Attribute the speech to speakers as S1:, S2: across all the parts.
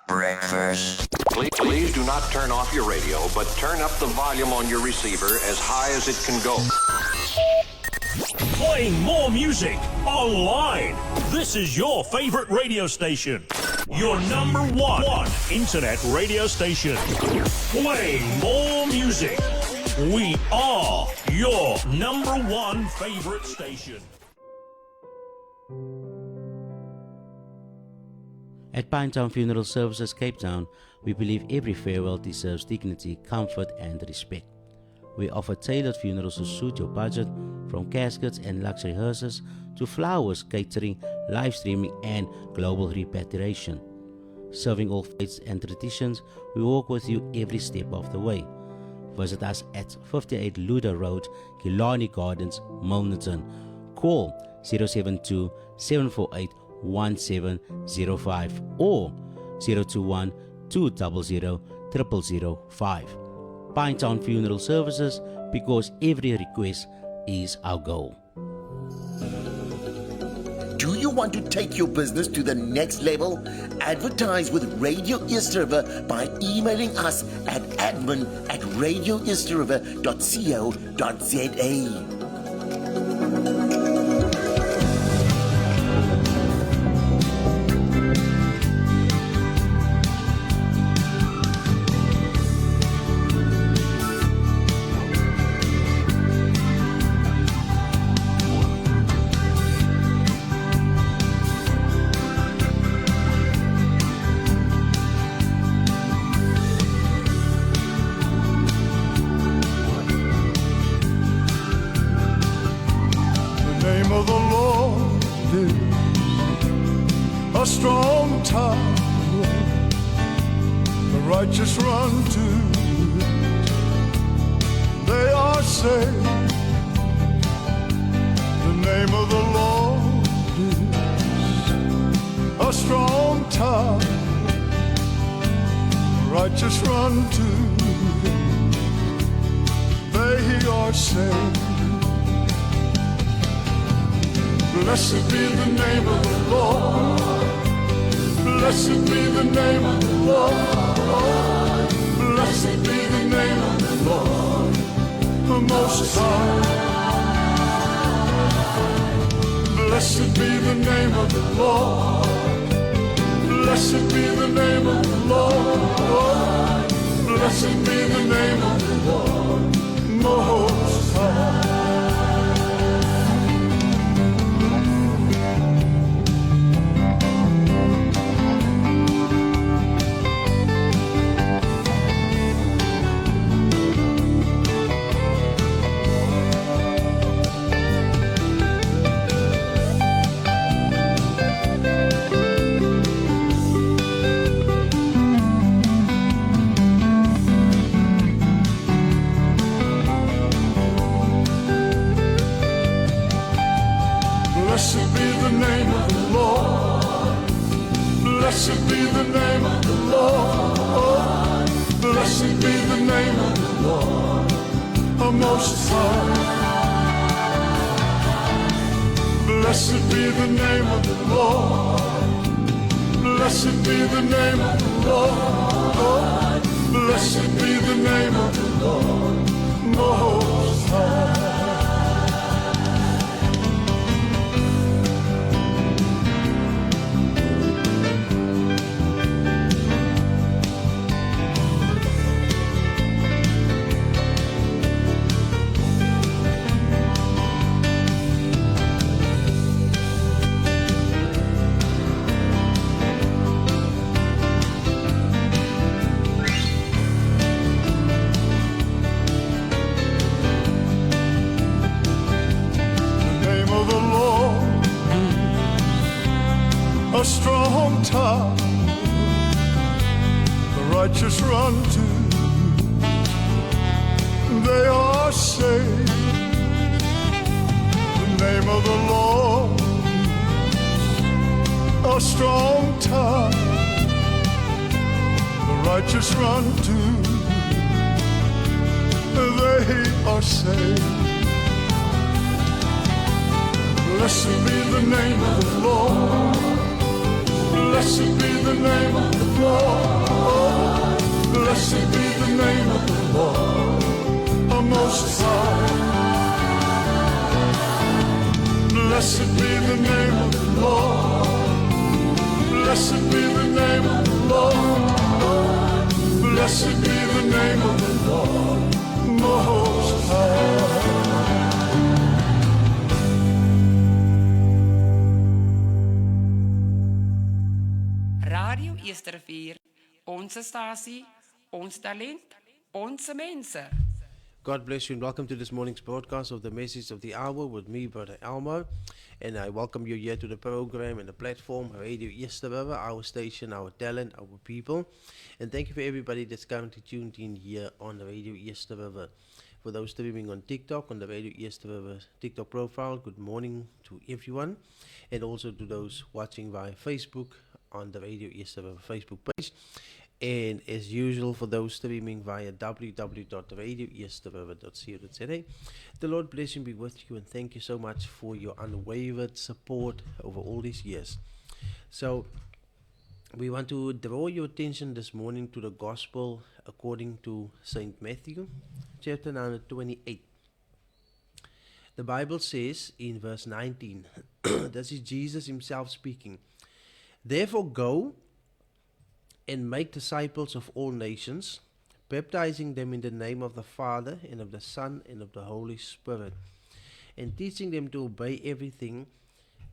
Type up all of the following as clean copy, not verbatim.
S1: Breakfast.
S2: Please do not turn off your radio, but turn up the volume on your receiver as high as it can go.
S3: Playing more music online. This is your favorite radio station. Your number one internet radio station. Playing more music. We are your number one favorite station.
S4: At Pinetown Funeral Services, Cape Town, we believe every farewell deserves dignity, comfort, and respect. We offer tailored funerals to suit your budget, from caskets and luxury hearses to flowers, catering, live streaming, and global repatriation. Serving all faiths and traditions, we walk with you every step of the way. Visit us at 58 Luda Road, Killarney Gardens, Milnerton. Call 072 748 1705 or 021 200 0005. Pinetown Funeral Services, because every request is our goal.
S5: Do you want to take your business to the next level? Advertise with Radio East River by emailing us at admin@radioeastriver.co.za.
S6: A strong tower, the righteous run to it, they are saved. The name of the Lord is a strong tower, the righteous run to it, they are saved. Blessed be the name of the Lord. Blessed be the name of the Lord. Blessed be the name of the Lord, the Most High. Blessed be the name of the Lord. Blessed be the name of the Lord. Blessed be the name of the Lord, Most High. Blessed be the name of the Lord. Blessed be the name of the Lord. Blessed be the name of the Lord, the Most High. Blessed be the name of the Lord. Blessed be the name of the Lord. Blessed be the name of the Lord, Most High. A strong tower, the righteous run to, they are saved. The name of the Lord, a strong tower, the righteous run to, they are saved. Blessed be the name of the Lord. Blessed be the name of the Lord. Blessed be the name of the Lord, Most High. Blessed be the name of the Lord. Blessed be the name of the Lord. Blessed be the name of the Lord, Most High.
S1: Radio Eastervier, onze statie, ons talent, onze mensen.
S7: God bless you and welcome to this morning's broadcast of the Message of the Hour with me, Brother Elmo. And I welcome you here to the program and the platform, Radio Easter River, our station, our talent, our people. And thank you for everybody that's currently tuned in here on the Radio Easter River. For those streaming on TikTok, on the Radio Easter River TikTok profile, good morning to everyone. And also to those watching via Facebook on the Radio Easter River Facebook page. And as usual, for those streaming via www.radioeasterriver.co.za, the Lord bless and be with you, and thank you so much for your unwavered support over all these years. So, we want to draw your attention this morning to the Gospel according to St. Matthew, chapter number 28. The Bible says in verse 19, this is Jesus himself speaking, "Therefore go and make disciples of all nations, baptizing them in the name of the Father and of the Son and of the Holy Spirit, and teaching them to obey everything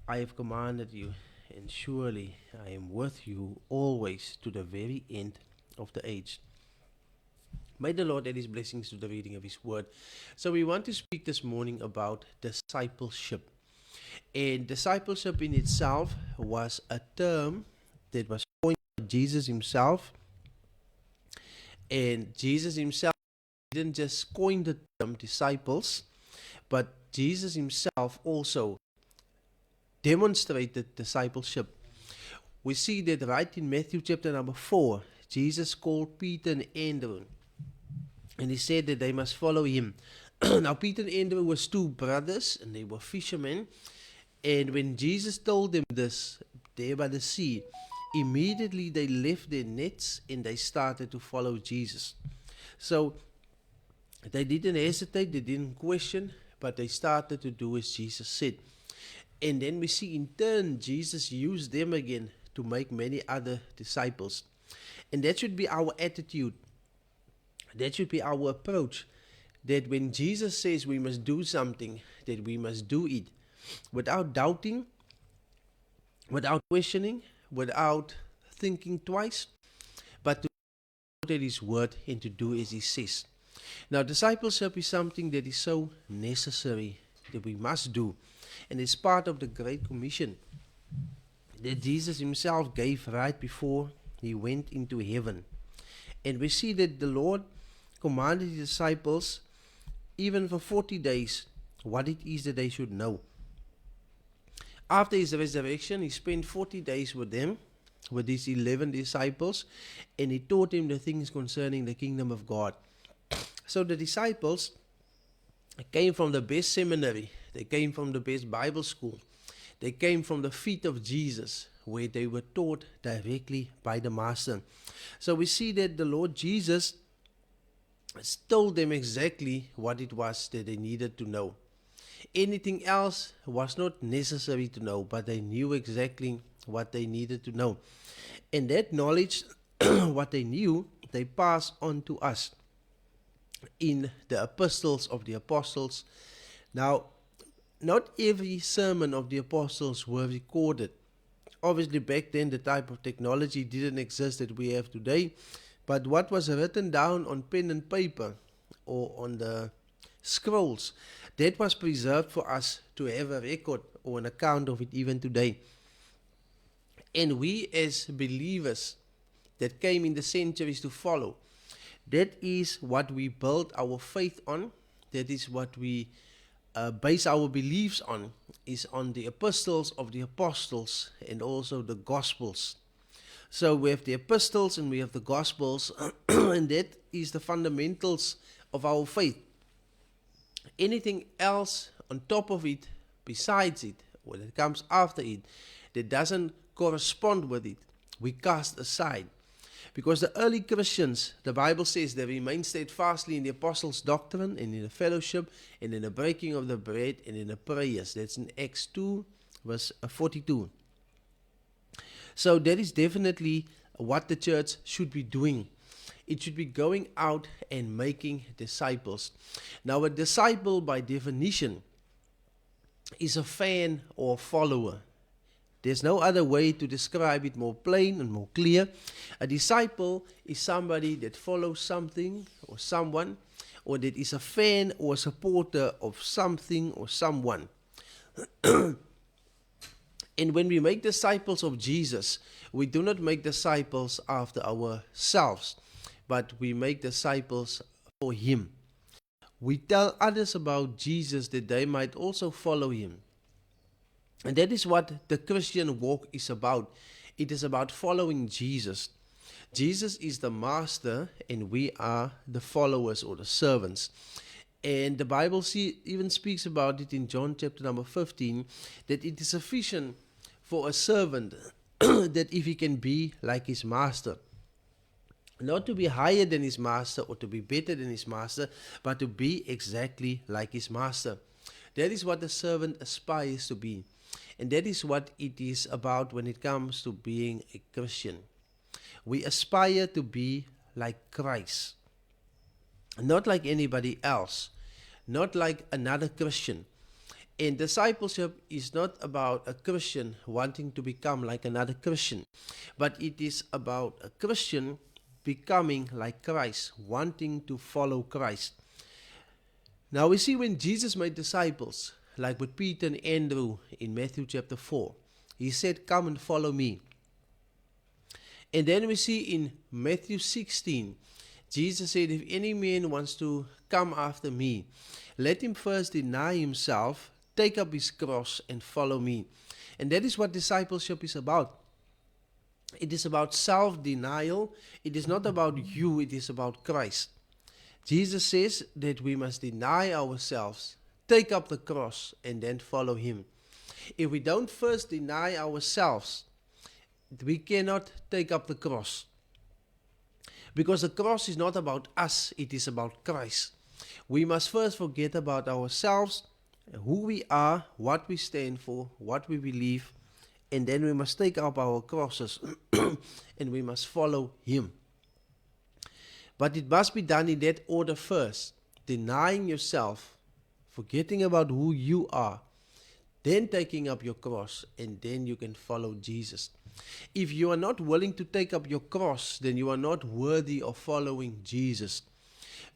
S7: I have commanded you. And surely I am with you always to the very end of the age." May the Lord add his blessings to the reading of his word. So we want to speak this morning about discipleship. And discipleship in itself was a term that was coined by Jesus himself. And Jesus himself didn't just coin the term disciples, but Jesus himself also demonstrated discipleship. We see that right in Matthew chapter number 4, Jesus called Peter and Andrew, and he said that they must follow him. Now Peter and Andrew was two brothers, and they were fishermen. And when Jesus told them this there by the sea, immediately they left their nets and they started to follow Jesus. So they didn't hesitate, they didn't question, but they started to do as Jesus said. And then we see in turn Jesus used them again to make many other disciples. And that should be our attitude. That should be our approach. That when Jesus says we must do something, that we must do it without doubting, without questioning, without thinking twice, but to look at his word and to do as he says. Now, discipleship is something that is so necessary that we must do, and it's part of the Great Commission that Jesus himself gave right before he went into heaven. And we see that the Lord commanded his disciples, even for 40 days, what it is that they should know. After his resurrection, he spent 40 days with them, with his 11 disciples, and he taught them the things concerning the kingdom of God. So the disciples came from the best seminary, they came from the best Bible school, they came from the feet of Jesus, where they were taught directly by the Master. So we see that the Lord Jesus told them exactly what it was that they needed to know. Anything else was not necessary to know, but they knew exactly what they needed to know. And that knowledge, what they knew, they passed on to us in the epistles of the apostles. Now, not every sermon of the apostles were recorded. Obviously, back then, the type of technology didn't exist that we have today. But what was written down on pen and paper or on the scrolls, that was preserved for us to have a record or an account of it even today. And we as believers that came in the centuries to follow, that is what we build our faith on. That is what we base our beliefs on, is on the epistles of the apostles and also the gospels. So we have the epistles and we have the gospels, and that is the fundamentals of our faith. Anything else on top of it, besides it, or that comes after it, that doesn't correspond with it, we cast aside. Because the early Christians, the Bible says, they remained steadfastly in the apostles' doctrine and in the fellowship and in the breaking of the bread and in the prayers. That's in Acts 2 verse 42. So that is definitely what the church should be doing. It should be going out and making disciples. Now, a disciple by definition is a fan or follower. There's no other way to describe it more plain and more clear. A disciple is somebody that follows something or someone, or that is a fan or a supporter of something or someone. And when we make disciples of Jesus, we do not make disciples after ourselves, but we make disciples for Him. We tell others about Jesus that they might also follow Him. And that is what the Christian walk is about. It is about following Jesus. Jesus is the master and we are the followers or the servants. And the Bible even speaks about it in John chapter number 15, that it is sufficient for a servant that if he can be like his master. Not to be higher than his master or to be better than his master, but to be exactly like his master. That is what the servant aspires to be. And that is what it is about when it comes to being a Christian. We aspire to be like Christ. Not like anybody else. Not like another Christian. And discipleship is not about a Christian wanting to become like another Christian. But it is about a Christian becoming like Christ, wanting to follow Christ. Now we see when Jesus made disciples, like with Peter and Andrew in Matthew chapter 4, He said, "Come and follow me." And then we see in Matthew 16, Jesus said, "If any man wants to come after me, let him first deny himself, take up his cross and follow me." And that is what discipleship is about. It is about self-denial. It is not about you, it is about Christ. Jesus says that we must deny ourselves, take up the cross, and then follow Him. If we don't first deny ourselves, we cannot take up the cross. Because the cross is not about us, it is about Christ. We must first forget about ourselves, who we are, what we stand for, what we believe, and then we must take up our crosses and we must follow Him. But it must be done in that order first. Denying yourself, forgetting about who you are, then taking up your cross, and then you can follow Jesus. If you are not willing to take up your cross, then you are not worthy of following Jesus.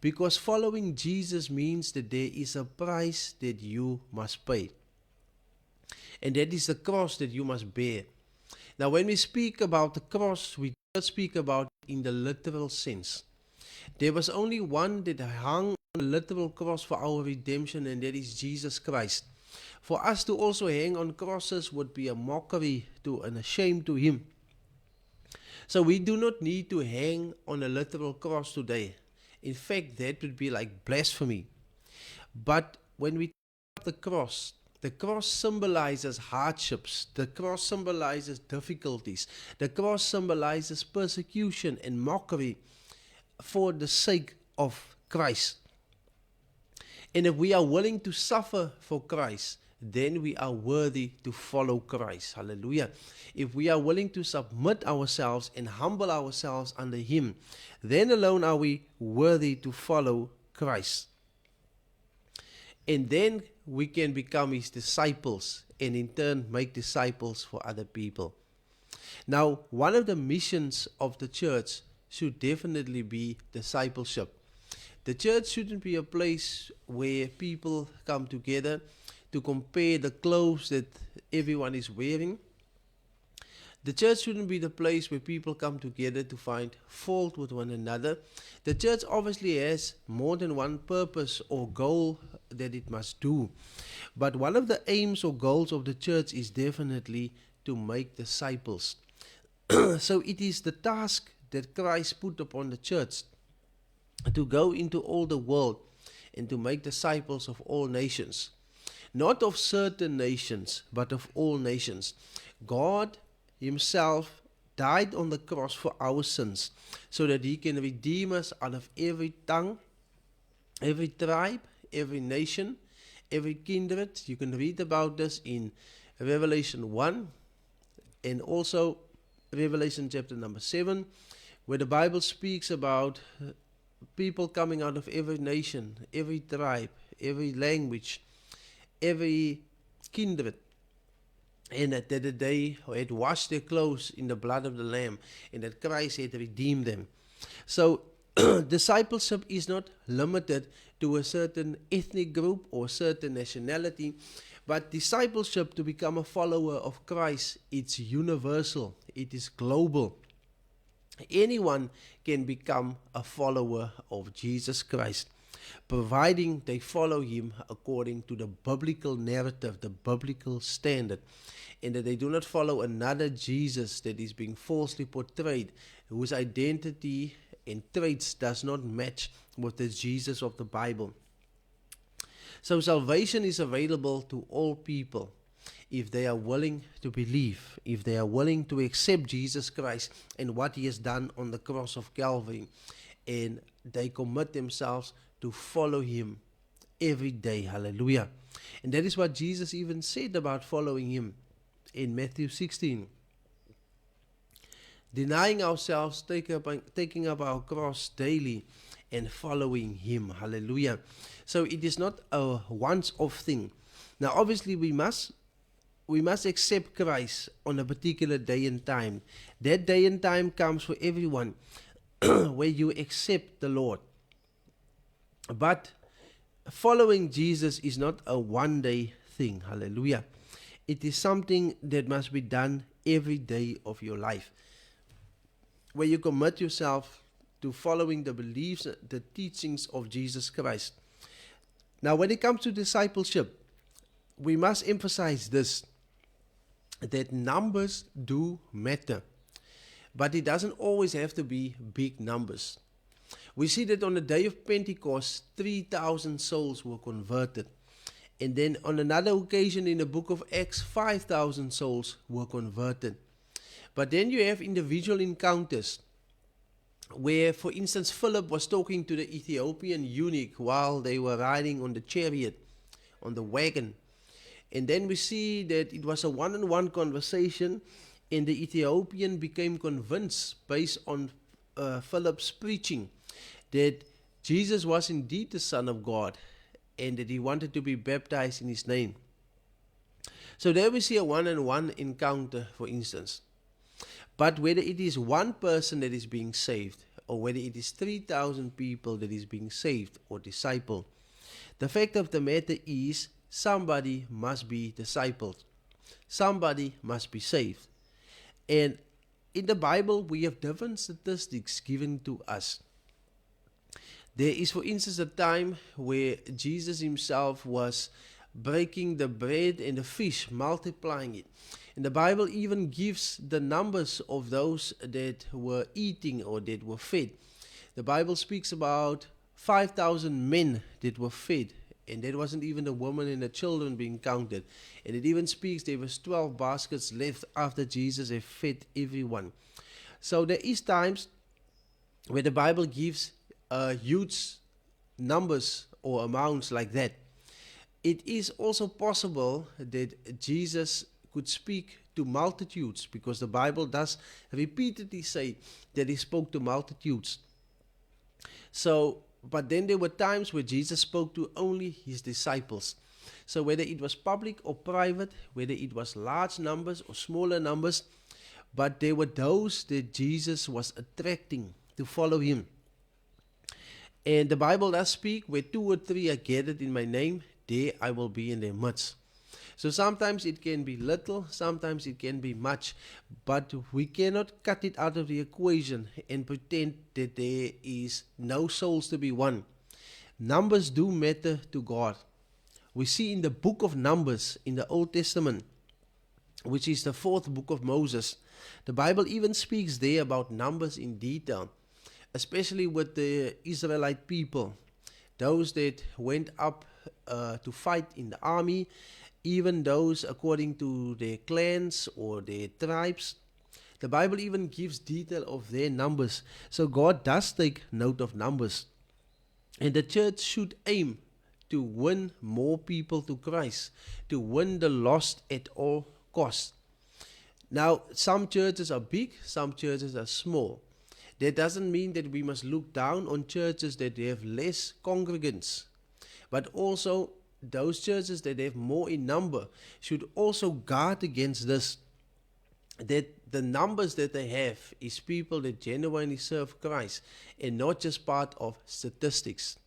S7: Because following Jesus means that there is a price that you must pay. And that is the cross that you must bear. Now when we speak about the cross, we don't speak about it in the literal sense. There was only one that hung on a literal cross for our redemption, and that is Jesus Christ. For us to also hang on crosses would be a mockery to and a shame to Him. So we do not need to hang on a literal cross today. In fact, that would be like blasphemy. But when we take up the cross symbolizes hardships. The cross symbolizes difficulties. The cross symbolizes persecution and mockery for the sake of Christ. And if we are willing to suffer for Christ, then we are worthy to follow Christ. Hallelujah. If we are willing to submit ourselves and humble ourselves under Him, then alone are we worthy to follow Christ. And then we can become His disciples and in turn make disciples for other people. Now, one of the missions of the church should definitely be discipleship. The church shouldn't be a place where people come together to compare the clothes that everyone is wearing. The church shouldn't be the place where people come together to find fault with one another. The church obviously has more than one purpose or goal that it must do. But one of the aims or goals of the church is definitely to make disciples. So it is the task that Christ put upon the church to go into all the world and to make disciples of all nations. Not of certain nations, but of all nations. God Himself died on the cross for our sins, so that he can redeem us out of every tongue, every tribe, every nation, every kindred. You can read about this in Revelation 1 and also Revelation chapter number 7, where the Bible speaks about people coming out of every nation, every tribe, every language, every kindred, and that they had washed their clothes in the blood of the Lamb, and that Christ had redeemed them. So discipleship is not limited to a certain ethnic group or certain nationality, but discipleship, to become a follower of Christ, it's universal, it is global. Anyone can become a follower of Jesus Christ, providing they follow him according to the biblical narrative, the biblical standard, and that they do not follow another Jesus that is being falsely portrayed, whose identity and traits does not match with the Jesus of the Bible. So salvation is available to all people if they are willing to believe, if they are willing to accept Jesus Christ and what he has done on the cross of Calvary, and they commit themselves to follow him every day. Hallelujah. And that is what Jesus even said about following him in Matthew 16. Denying ourselves, taking up our cross daily and following him. Hallelujah. So it is not a once-off thing. Now obviously we must accept Christ on a particular day and time. That day and time comes for everyone where you accept the Lord. But following Jesus is not a one-day thing. Hallelujah. It is something that must be done every day of your life, where you commit yourself to following the beliefs, the teachings of Jesus Christ. Now, when it comes to discipleship, we must emphasize this, that numbers do matter, but it doesn't always have to be big numbers. We see that on the day of Pentecost, 3,000 souls were converted. And then on another occasion in the book of Acts, 5,000 souls were converted. But then you have individual encounters where, for instance, Philip was talking to the Ethiopian eunuch while they were riding on the chariot, on the wagon. And then we see that it was a one-on-one conversation, and the Ethiopian became convinced based on Philip's preaching that Jesus was indeed the Son of God, and that he wanted to be baptized in his name. So there we see a one-on-one encounter, for instance. But whether it is one person that is being saved, or whether it is 3,000 people that is being saved or discipled, the fact of the matter is somebody must be discipled. Somebody must be saved. And in the Bible, we have different statistics given to us. There is, for instance, a time where Jesus himself was breaking the bread and the fish, multiplying it. And the Bible even gives the numbers of those that were eating or that were fed. The Bible speaks about 5,000 men that were fed, and that wasn't even the women and the children being counted. And it even speaks there was 12 baskets left after Jesus had fed everyone. So there is times where the Bible gives huge numbers or amounts like that. It is also possible that Jesus could speak to multitudes, because the Bible does repeatedly say that he spoke to multitudes. So, but then there were times where Jesus spoke to only his disciples. So whether it was public or private, whether it was large numbers or smaller numbers, but there were those that Jesus was attracting to follow him. And the Bible does speak, where 2 or 3 are gathered in my name, there I will be in their midst. So sometimes it can be little, sometimes it can be much, but we cannot cut it out of the equation and pretend that there is no souls to be won. Numbers do matter to God. We see in the book of Numbers in the Old Testament, which is the 4th book of Moses, the Bible even speaks there about numbers in detail, especially with the Israelite people, those that went up to fight in the army, even those according to their clans or their tribes. The Bible even gives detail of their numbers. So God does take note of numbers. And the church should aim to win more people to Christ, to win the lost at all costs. Now, some churches are big, some churches are small. That doesn't mean that we must look down on churches that have less congregants, but also those churches that have more in number should also guard against this, that the numbers that they have is people that genuinely serve Christ and not just part of statistics.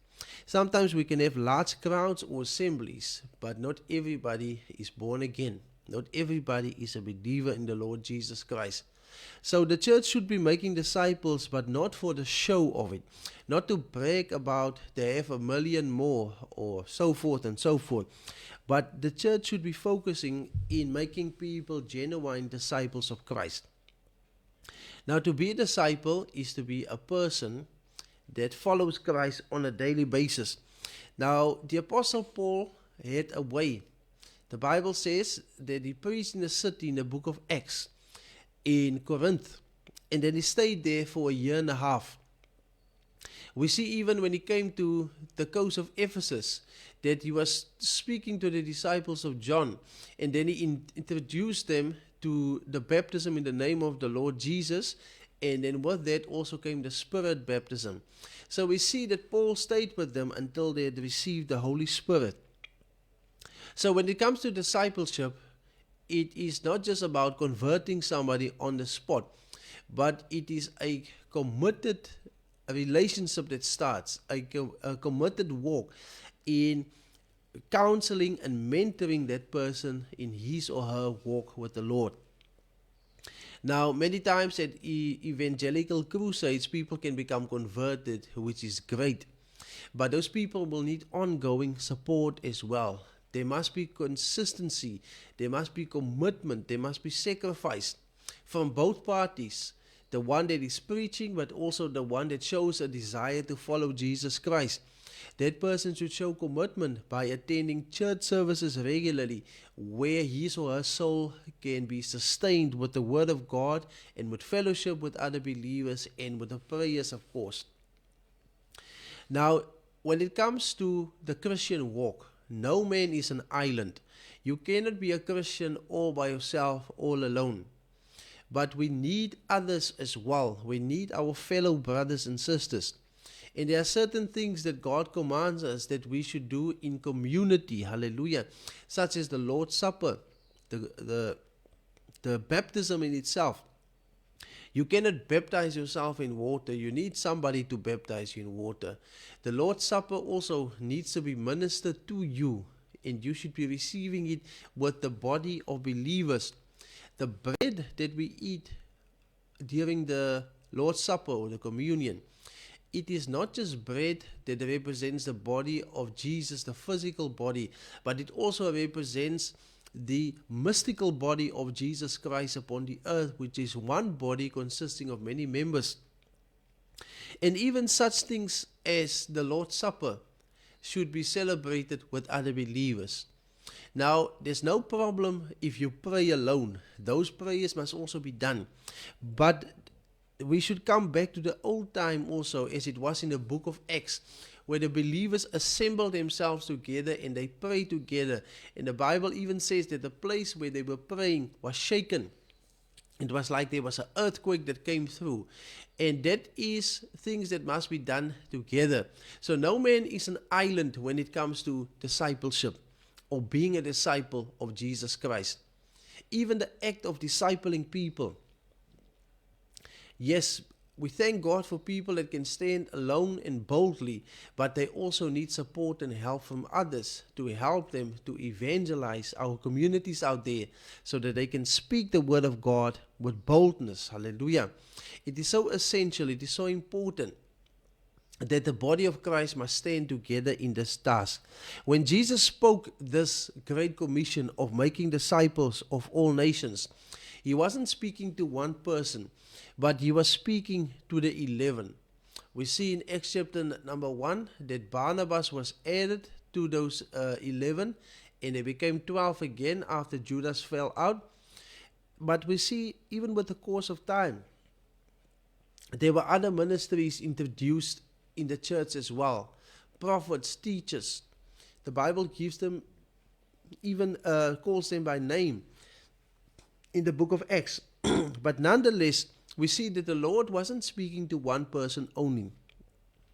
S7: Sometimes we can have large crowds or assemblies, but not everybody is born again. Not everybody is a believer in the Lord Jesus Christ. So the church should be making disciples, but not for the show of it. Not to brag about they have 1 million more or so forth and so forth. But the church should be focusing in making people genuine disciples of Christ. Now, to be a disciple is to be a person that follows Christ on a daily basis. Now, the Apostle Paul had a way. The Bible says that he preached in a city in the book of Acts in Corinth, and then he stayed there for 1.5 years. We see even when he came to the coast of Ephesus that he was speaking to the disciples of John, and then he introduced them to the baptism in the name of the Lord Jesus, and then with that also came the Spirit baptism. So we see that Paul stayed with them until they had received the Holy Spirit. So when it comes to discipleship, it is not just about converting somebody on the spot, but it is a committed relationship that starts, a committed walk in counseling and mentoring that person in his or her walk with the Lord. Now, many times at evangelical crusades, people can become converted, which is great. But those people will need ongoing support as well. There must be consistency, there must be commitment, there must be sacrifice from both parties. The one that is preaching, but also the one that shows a desire to follow Jesus Christ. That person should show commitment by attending church services regularly, where his or her soul can be sustained with the Word of God and with fellowship with other believers and with the prayers, of course. Now, when it comes to the Christian walk, no man is an island. You cannot be a Christian all by yourself, all alone. But we need others as well. We need our fellow brothers and sisters. And there are certain things that God commands us that we should do in community. Hallelujah. Such as the Lord's Supper, the baptism in itself. You cannot baptize yourself in water. You need somebody to baptize you in water. The Lord's Supper also needs to be ministered to you, and you should be receiving it with the body of believers. The bread that we eat during the Lord's Supper or the communion, it is not just bread that represents the body of Jesus, the physical body, but it also represents the mystical body of Jesus Christ upon the earth, which is one body consisting of many members. And even such things as the Lord's Supper should be celebrated with other believers. Now, there's no problem if you pray alone. Those prayers must also be done. But we should come back to the old time also, as it was in the book of Acts, where the believers assembled themselves together and they prayed together. And the Bible even says that the place where they were praying was shaken. It was like there was an earthquake that came through. And that is things that must be done together. So no man is an island when it comes to discipleship or being a disciple of Jesus Christ. Even the act of discipling people. Yes, we thank God for people that can stand alone and boldly, but they also need support and help from others to help them to evangelize our communities out there so that they can speak the word of God with boldness. Hallelujah. It is so essential, it is so important that the body of Christ must stand together in this task. When Jesus spoke this great commission of making disciples of all nations, he wasn't speaking to one person, but he was speaking to the 11. We see in Acts chapter number 1 that Barnabas was added to those 11, and they became 12 again after Judas fell out. But we see, even with the course of time, there were other ministries introduced in the church as well. Prophets, teachers. The Bible gives them, even calls them by name in the book of Acts. But nonetheless, we see that the Lord wasn't speaking to one person only,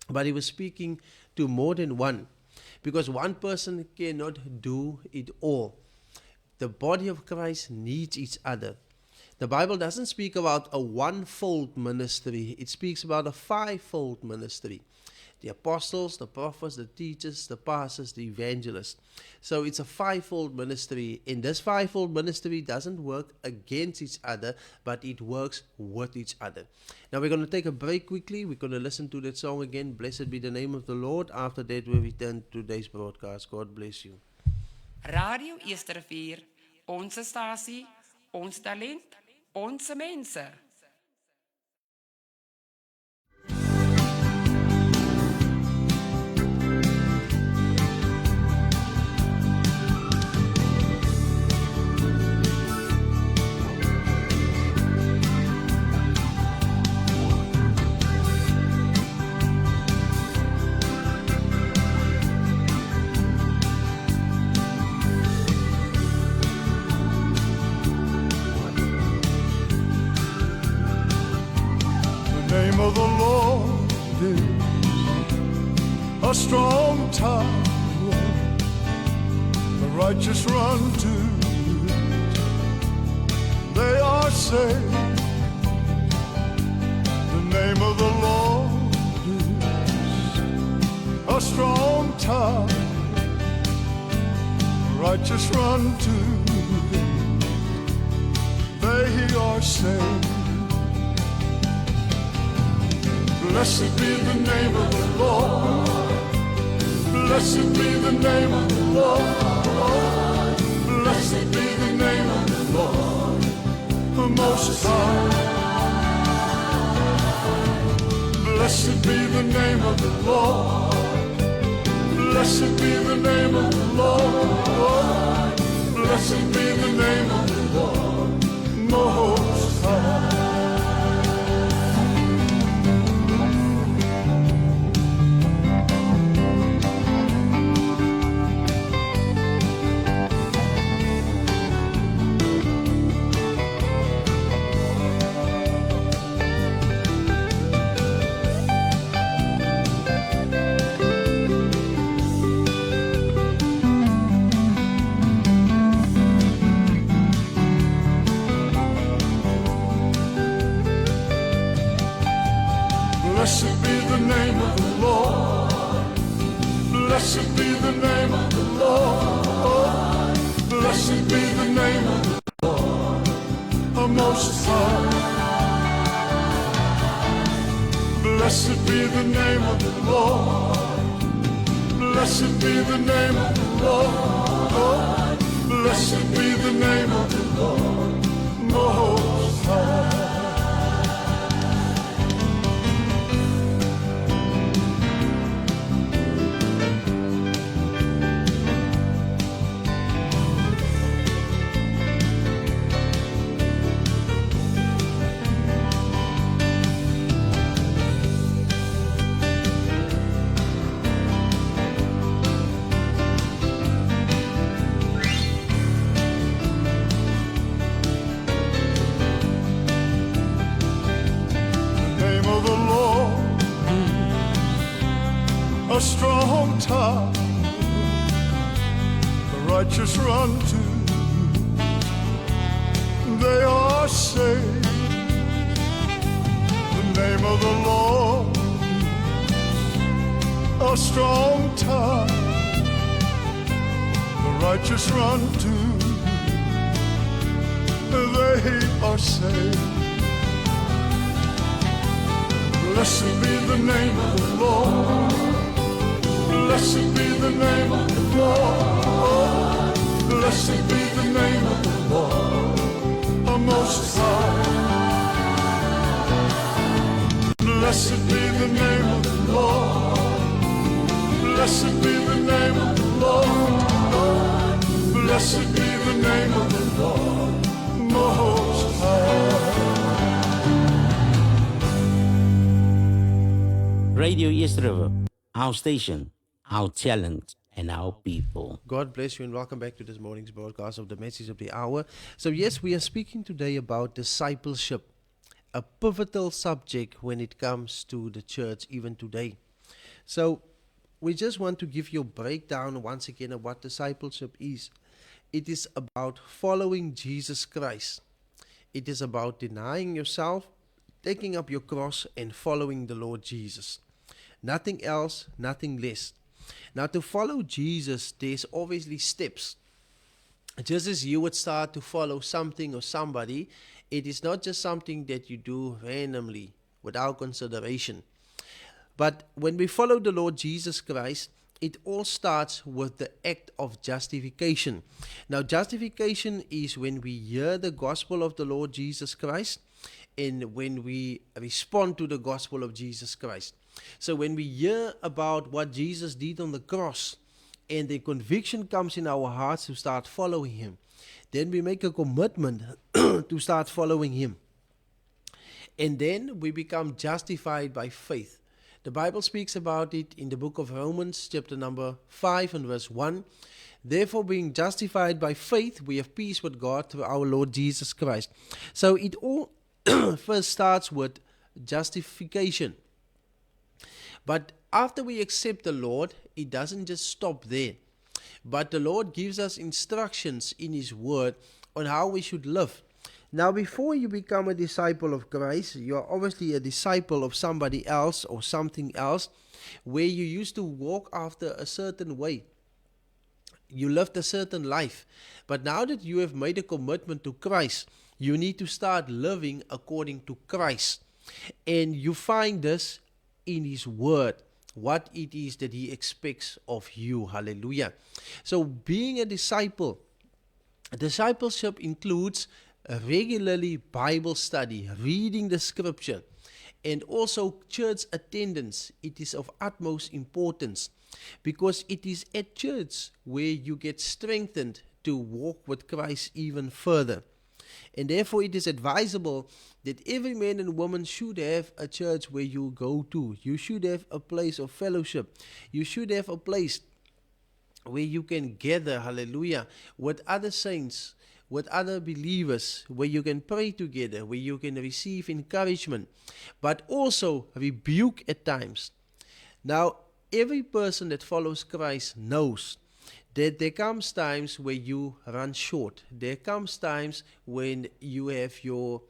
S7: but he was speaking to more than one, because one person cannot do it all. The body of Christ needs each other. The Bible doesn't speak about a one-fold ministry. It speaks about a five-fold ministry. The apostles, the prophets, the teachers, the pastors, the evangelists. So it's a five-fold ministry. And this five-fold ministry doesn't work against each other, but it works with each other. Now we're going to take a break quickly. We're going to listen to that song again. Blessed be the name of the Lord. After that, we return to today's broadcast. God bless you.
S1: Radio Eastervier, onze stasie, ons talent, onze mensen.
S6: Of the Lord is a strong tower, the righteous run to it, they are saved. The name of the Lord is a strong tower, the righteous run to it, they are saved. Blessed be the name of the Lord. Blessed be the name of the Lord. Blessed be the name of the Lord, the Most High. Blessed be the name of the Lord. Blessed be the name of the Lord. Blessed be the name of the Lord, Most High. Blessed be the name of the Lord. Blessed be the name of the Lord. Blessed be the name of the Lord, the Most High. Blessed be the name of the Lord. Blessed be the name of the Lord. Blessed be the name of the Lord, Most High. A strong tower, the righteous run to, they are saved. The name of the Lord, a strong tower, the righteous run to, they are saved. Blessed be the name of the Lord. Blessed be the name of the Lord. Blessed be the name of the Lord, the Most High. Blessed be the name of the Lord. Blessed be the name of the Lord. Blessed be the name of the Lord, Most
S4: Radio East River, our station, our talent, and our people.
S7: God bless you and welcome back to this morning's broadcast of the Message of the Hour. So yes, we are speaking today about discipleship, a pivotal subject when it comes to the church even today. So we just want to give you a breakdown once again of what discipleship is. It is about following Jesus Christ. It is about denying yourself, taking up your cross and following the Lord Jesus. Nothing else, nothing less. Now to follow Jesus, there's obviously steps. Just as you would start to follow something or somebody, it is not just something that you do randomly without consideration. But when we follow the Lord Jesus Christ, it all starts with the act of justification. Now, justification is when we hear the gospel of the Lord Jesus Christ and when we respond to the gospel of Jesus Christ. So when we hear about what Jesus did on the cross and the conviction comes in our hearts to start following Him, then we make a commitment to start following Him. And then we become justified by faith. The Bible speaks about it in the book of Romans, chapter number 5 and verse 1. Therefore, being justified by faith, we have peace with God through our Lord Jesus Christ. So it all first starts with justification. But after we accept the Lord, it doesn't just stop there. But the Lord gives us instructions in His Word on how we should live. Now, before you become a disciple of Christ, you are obviously a disciple of somebody else or something else, where you used to walk after a certain way. You lived a certain life. But now that you have made a commitment to Christ, you need to start living according to Christ. And you find this in His Word, what it is that He expects of you. Hallelujah. So being a disciple, discipleship includes regularly Bible study, reading the scripture, and also church attendance. It is of utmost importance because it is at church where you get strengthened to walk with Christ even further. And therefore it is advisable that every man and woman should have a church where you go to. You should have a place of fellowship. You should have a place where you can gather, hallelujah, with other saints, with other believers, where you can pray together, where you can receive encouragement, but also rebuke at times. Now, every person that follows Christ knows that there comes times where you run short. There comes times when you have your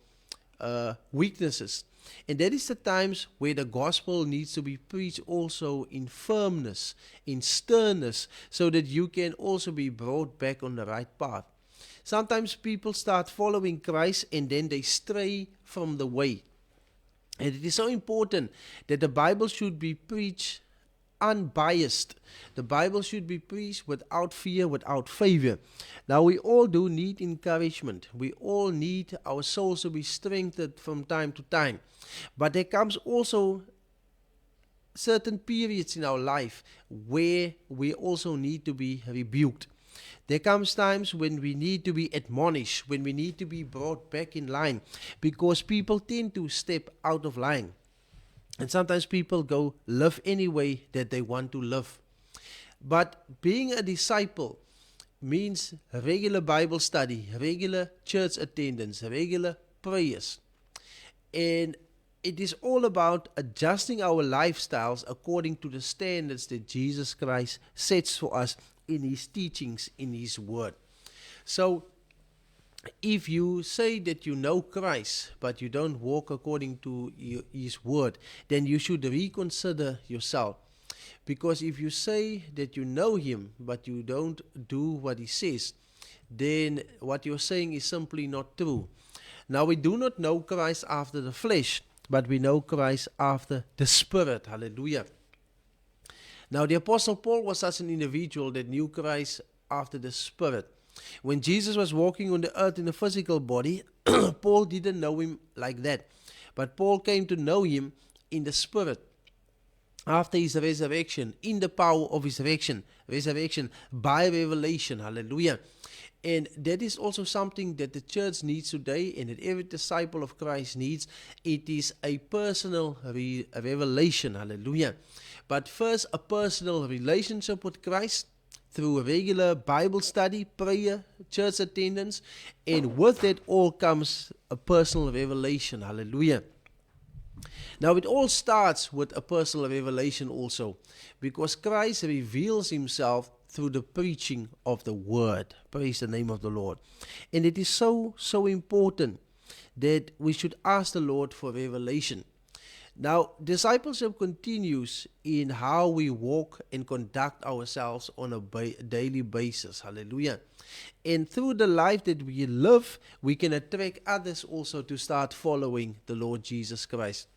S7: weaknesses. And that is the times where the gospel needs to be preached also in firmness, in sternness, so that you can also be brought back on the right path. Sometimes people start following Christ and then they stray from the way. And it is so important that the Bible should be preached unbiased. The Bible should be preached without fear, without favor. Now we all do need encouragement. We all need our souls to be strengthened from time to time. But there comes also certain periods in our life where we also need to be rebuked. There comes times when we need to be admonished, when we need to be brought back in line, because people tend to step out of line. And sometimes people go live any way that they want to live. But being a disciple means regular Bible study, regular church attendance, regular prayers. And it is all about adjusting our lifestyles according to the standards that Jesus Christ sets for us in His teachings, in His Word. So, if you say that you know Christ, but you don't walk according to His Word, then you should reconsider yourself. Because if you say that you know Him, but you don't do what He says, then what you're saying is simply not true. Now, we do not know Christ after the flesh, but we know Christ after the Spirit. Hallelujah. Now, the Apostle Paul was such an individual that knew Christ after the Spirit. When Jesus was walking on the earth in a physical body, Paul didn't know Him like that. But Paul came to know Him in the Spirit after His resurrection, in the power of His resurrection by revelation. Hallelujah. And that is also something that the church needs today and that every disciple of Christ needs. It is a personal revelation. Hallelujah. But first, a personal relationship with Christ through regular Bible study, prayer, church attendance. And with that all comes a personal revelation. Hallelujah. Now it all starts with a personal revelation also, because Christ reveals himself through the preaching of the word. Praise the name of the Lord. And it is so important that we should ask the Lord for revelation. Now, discipleship continues in how we walk and conduct ourselves on a daily basis. Hallelujah. And through the life that we live, we can attract others also to start following the Lord Jesus Christ.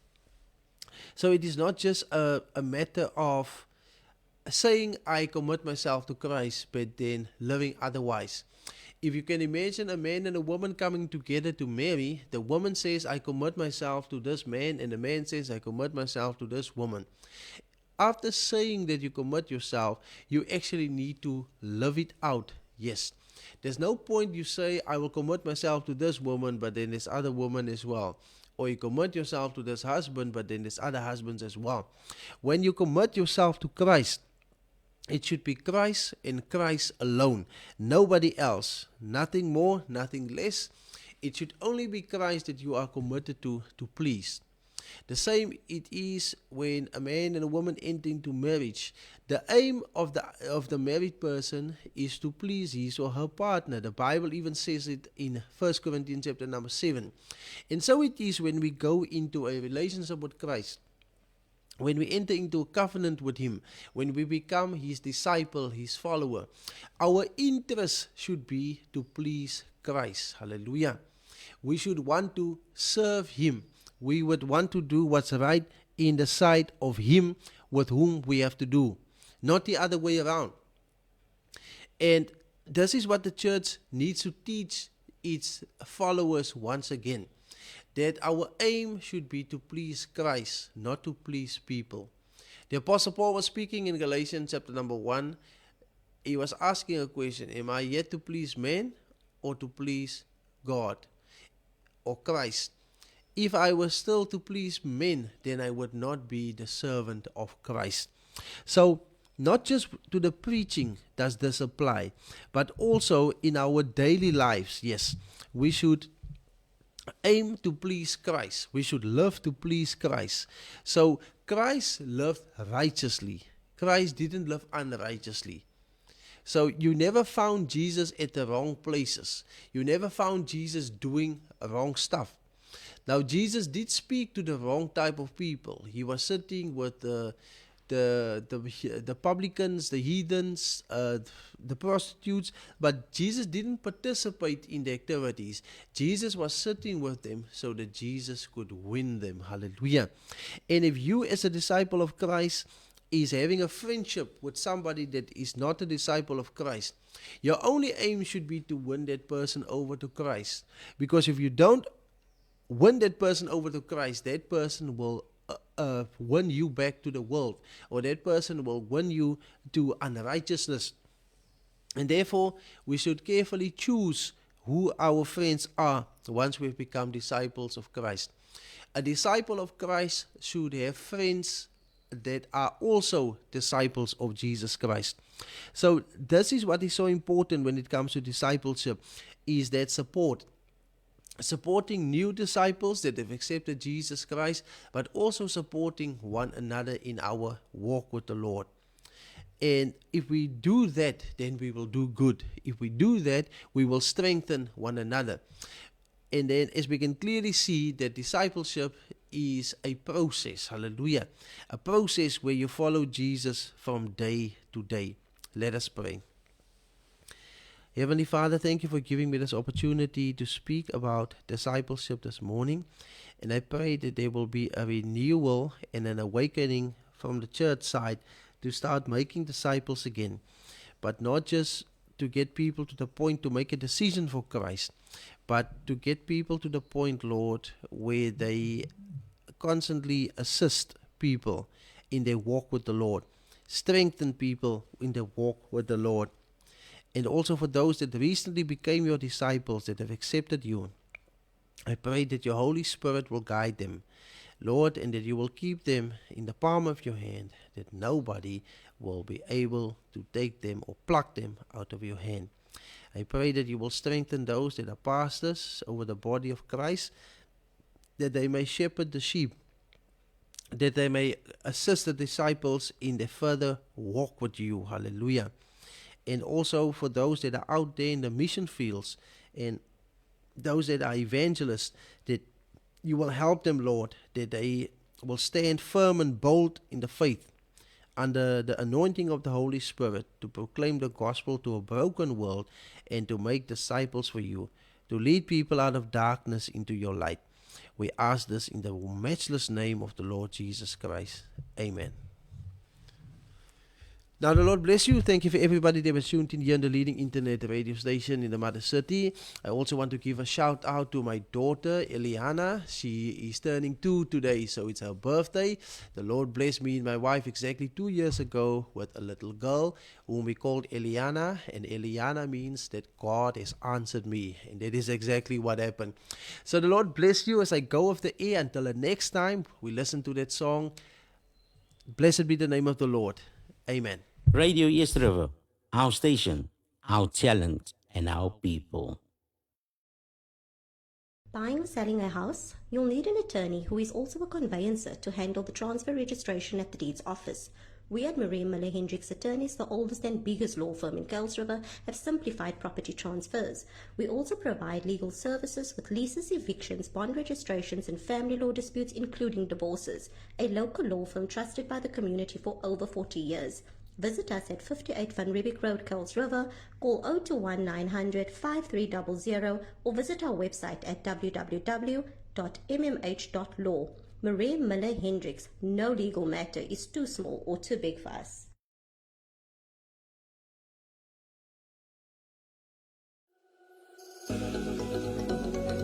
S7: So it is not just a matter of saying I commit myself to Christ, but then living otherwise. If you can imagine a man and a woman coming together to marry, the woman says, I commit myself to this man, and the man says, I commit myself to this woman. After saying that you commit yourself, you actually need to live it out. Yes. There's no point you say, I will commit myself to this woman, but then this other woman as well. Or you commit yourself to this husband, but then there's other husbands as well. When you commit yourself to Christ, it should be Christ and Christ alone. Nobody else. Nothing more, nothing less. It should only be Christ that you are committed to please. The same it is when a man and a woman enter into marriage. The aim of the married person is to please his or her partner. The Bible even says it in 1 Corinthians chapter number 7. And so it is when we go into a relationship with Christ. When we enter into a covenant with him, when we become his disciple, his follower, our interest should be to please Christ. Hallelujah. We should want to serve him. We would want to do what's right in the sight of him with whom we have to do, not the other way around. And this is what the church needs to teach its followers once again. That our aim should be to please Christ, not to please people. The Apostle Paul was speaking in Galatians chapter number 1. He was asking a question, am I yet to please man or to please God or Christ? If I were still to please men, then I would not be the servant of Christ. So, not just to the preaching does this apply, but also in our daily lives. Yes, we should aim to please Christ. We should live to please Christ. So Christ lived righteously. Christ didn't live unrighteously. So you never found Jesus at the wrong places. You never found Jesus doing wrong stuff. Now Jesus did speak to the wrong type of people. He was sitting with the publicans, the heathens, the prostitutes, but Jesus didn't participate in the activities. Jesus was sitting with them so that Jesus could win them. Hallelujah. And if you as a disciple of Christ is having a friendship with somebody that is not a disciple of Christ, your only aim should be to win that person over to Christ. Because if you don't win that person over to Christ, that person will win you back to the world, or that person will win you to unrighteousness. And therefore, we should carefully choose who our friends are once we've become disciples of Christ. A disciple of Christ should have friends that are also disciples of Jesus Christ. So this is what is so important when it comes to discipleship, is that support. Supporting new disciples that have accepted Jesus Christ, but also supporting one another in our walk with the Lord. And if we do that, then we will do good. If we do that, we will strengthen one another. And then as we can clearly see, that discipleship is a process. Hallelujah. A process where you follow Jesus from day to day. Let us pray. Heavenly Father, thank you for giving me this opportunity to speak about discipleship this morning. And I pray that there will be a renewal and an awakening from the church side to start making disciples again. But not just to get people to the point to make a decision for Christ, but to get people to the point, Lord, where they constantly assist people in their walk with the Lord, strengthen people in their walk with the Lord. and also for those that recently became your disciples that have accepted you. I pray that your Holy Spirit will guide them, Lord, and that you will keep them in the palm of your hand, that nobody will be able to take them or pluck them out of your hand. I pray that you will strengthen those that are pastors over the body of Christ, that they may shepherd the sheep, that they may assist the disciples in their further walk with you. Hallelujah. And also for those that are out there in the mission fields and those that are evangelists, that you will help them, Lord, that they will stand firm and bold in the faith under the anointing of the Holy Spirit to proclaim the gospel to a broken world and to make disciples for you, to lead people out of darkness into your light. We ask this in the matchless name of the Lord Jesus Christ. Amen. Now the Lord bless you. Thank you for everybody that was tuned in here on the leading internet radio station in the Mother City. I also want to give a shout out to my daughter Eliana. She is turning 2 today, so it's her birthday. The Lord blessed me and my wife exactly 2 years ago with a little girl whom we called Eliana, and Eliana means that God has answered me, and that is exactly what happened. So the Lord bless you as I go off the air. Until the next time we listen to that song, blessed be the name of the Lord. Amen.
S4: Radio East River, our station, our talent, and our people.
S8: Buying or selling a house? You'll need an attorney who is also a conveyancer to handle the transfer registration at the deeds office. We at Marie Miller Hendricks Attorneys, the oldest and biggest law firm in Kuils River, have simplified property transfers. We also provide legal services with leases, evictions, bond registrations, and family law disputes, including divorces. A local law firm trusted by the community for over 40 years. Visit us at 58 Van Riebeek Road, Kuils River, call 021 900 5300, or visit our website at www.mmh.law. Marie Miller Hendricks, no legal matter is too small or too big for us.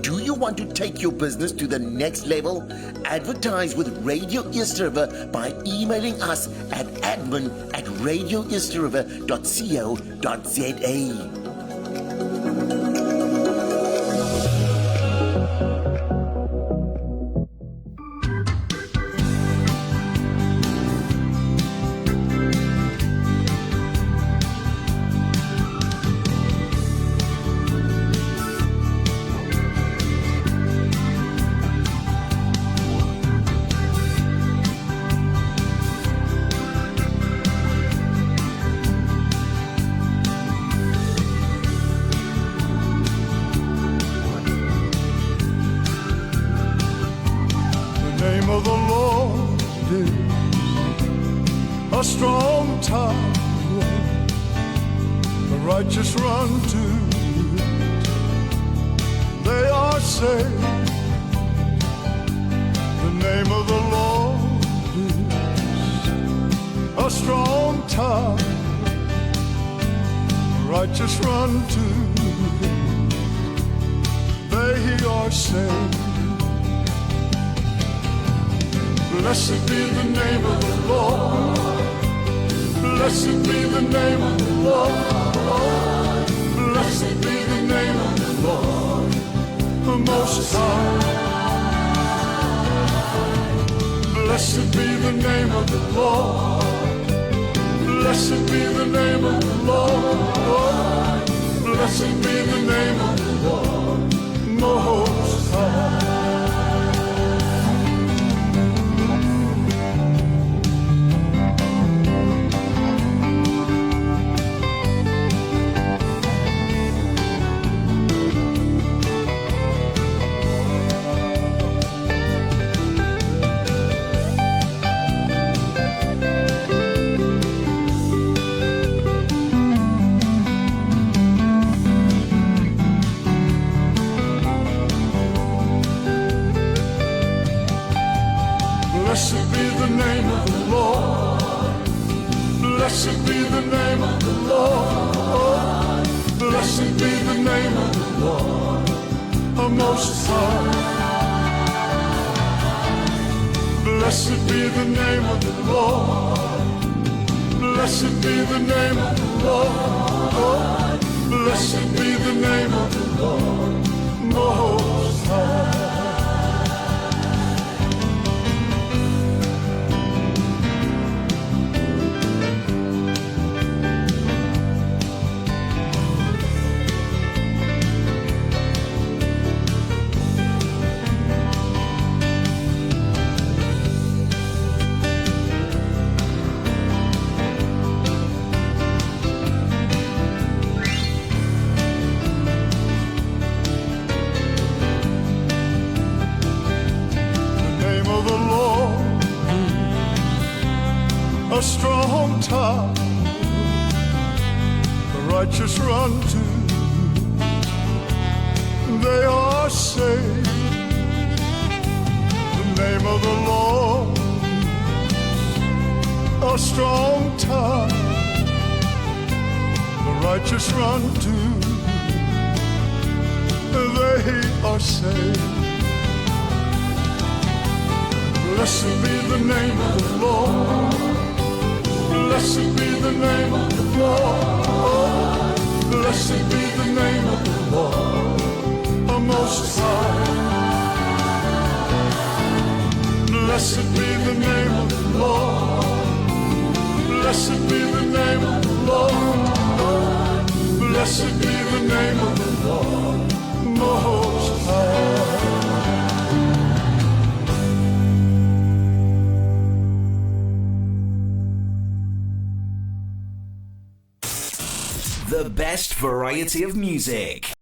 S5: Do you want to take your business to the next level? Advertise with Radio East River by emailing us at admin@radioeastriver.co.za.
S6: Name of the Lord is a strong tower. The righteous run to it, they are saved. The name of the Lord is a strong tower. The righteous run to it, they are saved. Blessed be the name of the Lord. Blessed be the name of the Lord. Blessed be the name of the Lord, the Most High. Blessed be the name of the Lord. Blessed be the name of the Lord. Blessed be the name of the Lord, Most High. Blessed be the name of the Lord. Blessed be the name of the Lord. Blessed be the name of the Lord, our Most High. Blessed be the name of the Lord. Blessed be the name of the Lord. Blessed be the name of the Lord Most High. A strong tower, the righteous run to, they are saved. The name of the Lord, a strong tower, the righteous run to, they are saved. Blessed be the name of the Lord. Blessed be the name of the Lord. Blessed be the name of the Lord, the Most High. Blessed be the name of the Lord. Blessed be the name of the Lord. Blessed be the name of the Lord, Most High.
S9: The best variety of music.